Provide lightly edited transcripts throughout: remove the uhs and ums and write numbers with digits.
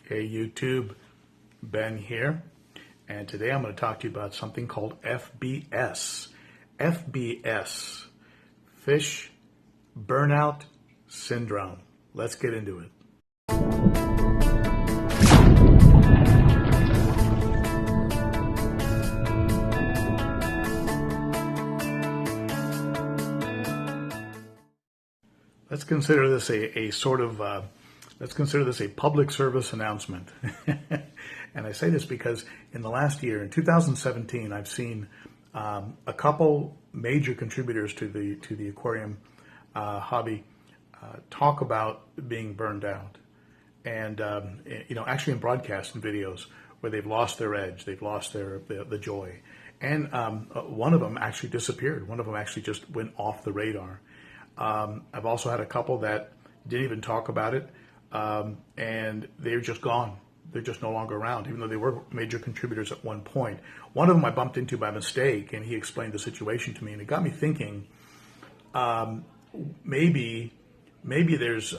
Hey YouTube, Ben here, and today I'm going to talk to you about something called F.B.S. F.B.S. Fish Burnout Syndrome. Let's get into it. Let's consider this let's consider this a public service announcement. And I say this because in the last year, in 2017, I've seen a couple major contributors to the aquarium hobby talk about being burned out, and actually in broadcast and videos where they've lost their edge, they've lost the joy, and one of them actually disappeared. One of them actually just went off the radar. I've also had a couple that didn't even talk about it, and they're just gone. They're just no longer around, even though they were major contributors at one point. One of them I bumped into by mistake, and he explained the situation to me, and it got me thinking, maybe there's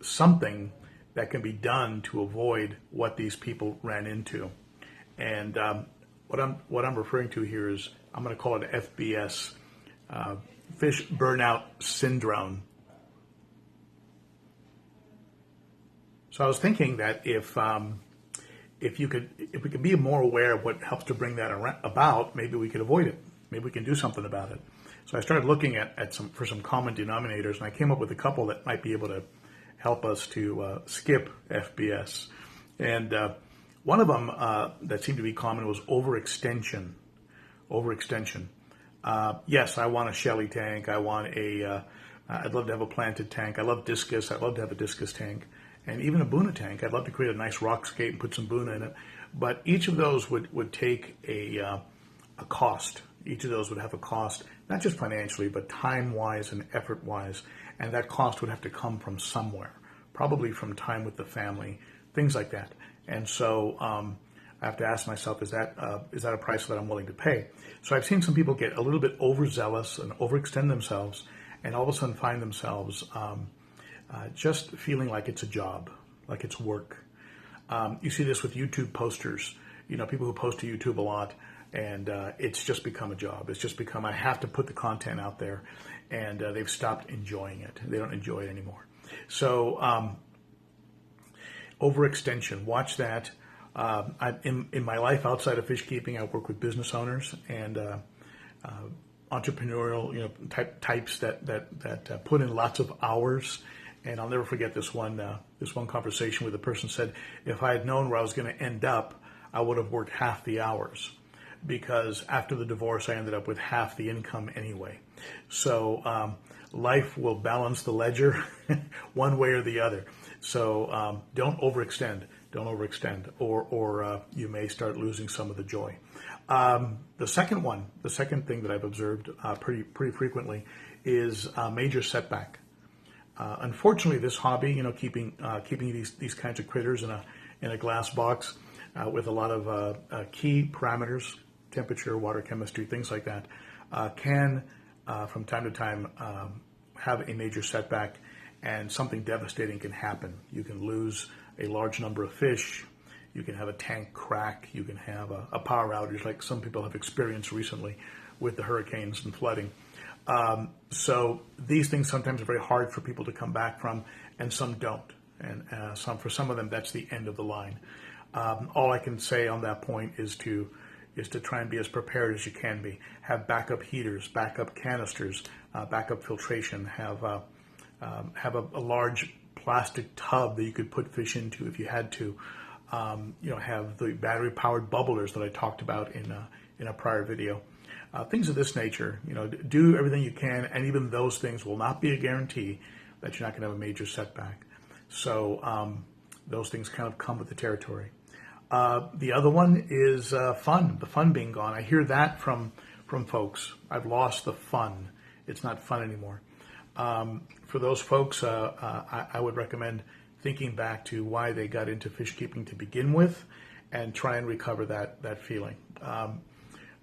something that can be done to avoid what these people ran into. And what I'm referring to here is, I'm going to call it F.B.S. Fish Burnout Syndrome. So I was thinking that if we could be more aware of what helps to bring that about, maybe we could avoid it. Maybe we can do something about it. So I started looking for some common denominators, and I came up with a couple that might be able to help us to skip FBS. And one of them that seemed to be common was overextension. Overextension. Yes, I want a Shelly tank. I'd love to have a planted tank. I love discus. I'd love to have a discus tank. And even a Buna tank. I'd love to create a nice rockscape and put some Buna in it. But each of those would take a cost. Each of those would have a cost, not just financially, but time-wise and effort-wise. And that cost would have to come from somewhere, probably from time with the family, things like that. And so I have to ask myself, is that a price that I'm willing to pay? So I've seen some people get a little bit overzealous and overextend themselves, and all of a sudden find themselves just feeling like it's a job, like it's work. You see this with YouTube posters, people who post to YouTube a lot, and it's just become a job. It's just become, I have to put the content out there, and they've stopped enjoying it. They don't enjoy it anymore. So overextension, watch that. In my life outside of fish keeping, I work with business owners and entrepreneurial, types that put in lots of hours. And I'll never forget this one conversation where the person said, if I had known where I was going to end up, I would have worked half the hours, because after the divorce, I ended up with half the income anyway. So life will balance the ledger one way or the other. So don't overextend. Don't overextend, or you may start losing some of the joy. The second thing that I've observed pretty frequently is major setback. Unfortunately, this hobby, keeping these kinds of critters in a glass box with a lot of key parameters, temperature, water chemistry, things like that, can from time to time have a major setback, and something devastating can happen. You can lose a large number of fish. You can have a tank crack. You can have a power outage like some people have experienced recently with the hurricanes and flooding. So these things sometimes are very hard for people to come back from, and some don't. And for some of them, that's the end of the line. All I can say on that point is to try and be as prepared as you can be. Have backup heaters, backup canisters, backup filtration. Have a large plastic tub that you could put fish into if you had to. Have the battery-powered bubblers that I talked about in a prior video. Things of this nature. Do everything you can, and even those things will not be a guarantee that you're not going to have a major setback. So those things kind of come with the territory. The other one is fun. The fun being gone. I hear that from folks. I've lost the fun. It's not fun anymore. For those folks, I would recommend thinking back to why they got into fish keeping to begin with, and try and recover that feeling.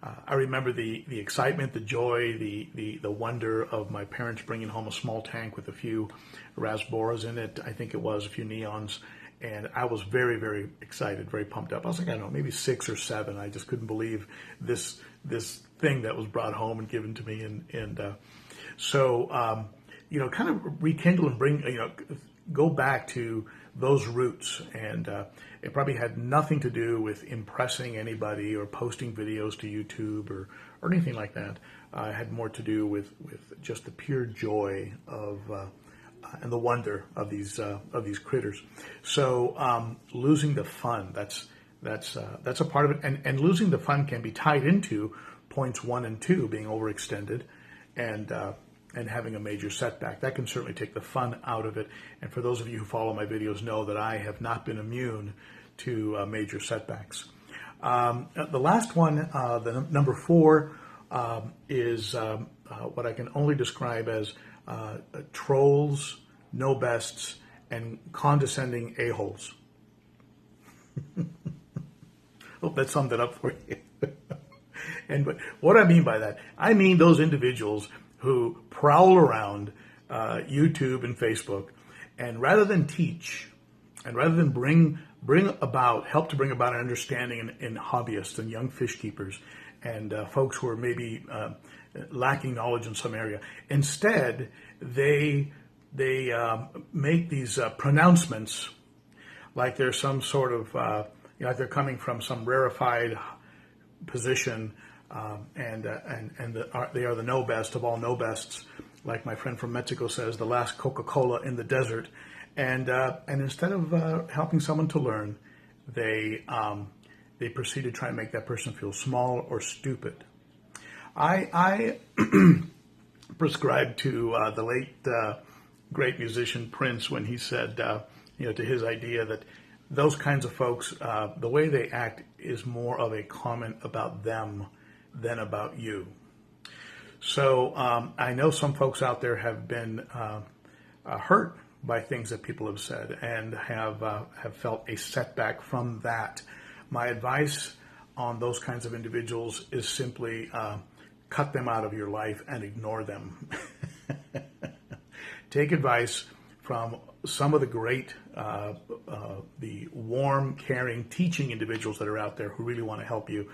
I remember the excitement, the joy, the wonder of my parents bringing home a small tank with a few rasboras in it. I think it was a few neons, And I was very, very excited, very pumped up. I was like, I don't know, maybe 6 or 7. I just couldn't believe this thing that was brought home and given to me. So, kind of rekindle and bring, go back to those roots. And it probably had nothing to do with impressing anybody or posting videos to YouTube or anything like that. It had more to do with just the pure joy of and the wonder of these critters. So losing the fun, that's a part of it, and losing the fun can be tied into points 1 and 2, being overextended and having a major setback. That can certainly take the fun out of it. And for those of you who follow my videos know that I have not been immune to major setbacks. The last one, the number 4, is what I can only describe as trolls, no bests, and condescending a-holes. Hope that summed it up for you. But what I mean by that, I mean those individuals who prowl around YouTube and Facebook, and rather than teach, and rather than help to bring about an understanding in hobbyists and young fish keepers and folks who are maybe lacking knowledge in some area, instead they make these pronouncements like they're some sort of like they're coming from some rarefied position, and they are the no best of all no bests, like my friend from Mexico says, the last Coca-Cola in the desert. And instead of helping someone to learn, they proceed to try and make that person feel small or stupid. I prescribed to the late great musician Prince when he said, to his idea that those kinds of folks, the way they act is more of a comment about them than about you. So I know some folks out there have been hurt by things that people have said and have felt a setback from that. My advice on those kinds of individuals is simply cut them out of your life and ignore them. Take advice from some of the great, the warm, caring, teaching individuals that are out there who really want to help you.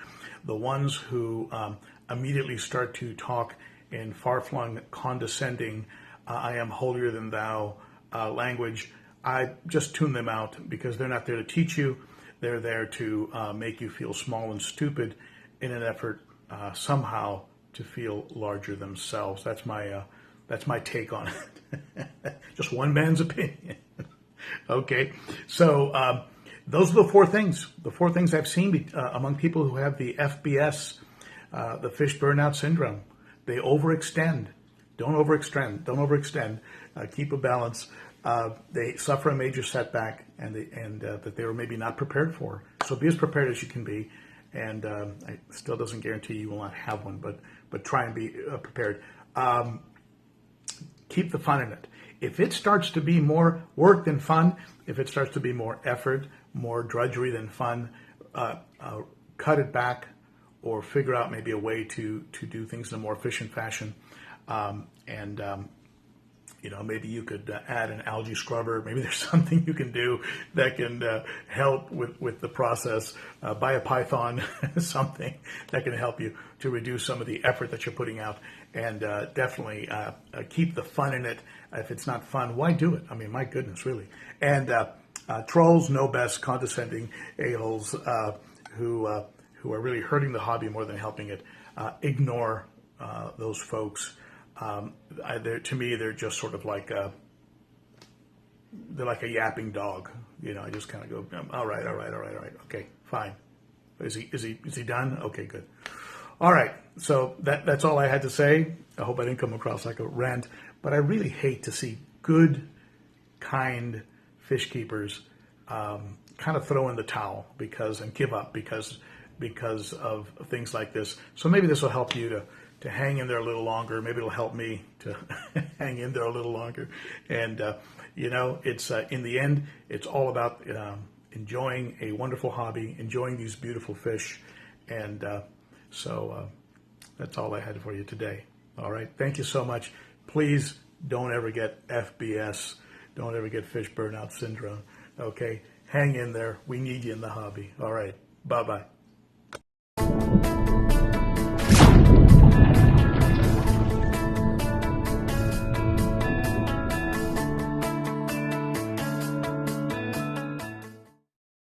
The ones who immediately start to talk in far-flung, condescending, I am holier than thou language, I just tune them out because they're not there to teach you. They're there to make you feel small and stupid in an effort somehow to feel larger themselves. That's my take on it. Just one man's opinion. Okay, so those are the 4 things. The 4 things I've seen among people who have the F.B.S, the fish burnout syndrome. They overextend. Don't overextend. Keep a balance. They suffer a major setback, and that they were maybe not prepared for. So be as prepared as you can be, and it still doesn't guarantee you will not have one, but try and be prepared. Keep the fun in it. If it starts to be more work than fun, if it starts to be more effort, more drudgery than fun, cut it back, or figure out maybe a way to do things in a more efficient fashion. Maybe you could add an algae scrubber. Maybe there's something you can do that can help with the process. Buy a python, something that can help you to reduce some of the effort that you're putting out. And definitely keep the fun in it. If it's not fun, why do it? I mean, my goodness, really. And trolls, no best, condescending a-holes who are really hurting the hobby more than helping it. Ignore those folks. To me, they're just sort of like they're like a yapping dog. I just kind of go, all right, okay, fine. Is he done? Okay, good. All right, so that's all I had to say. I hope I didn't come across like a rant, but I really hate to see good, kind fish keepers kind of throw in the towel and give up because of things like this. So maybe this will help you to hang in there a little longer. Maybe it'll help me to hang in there a little longer. And, it's in the end, it's all about enjoying a wonderful hobby, enjoying these beautiful fish. And so that's all I had for you today. All right. Thank you so much. Please don't ever get F.B.S. Don't ever get fish burnout syndrome. Okay. hang in there. We need you in the hobby. All right. Bye-bye.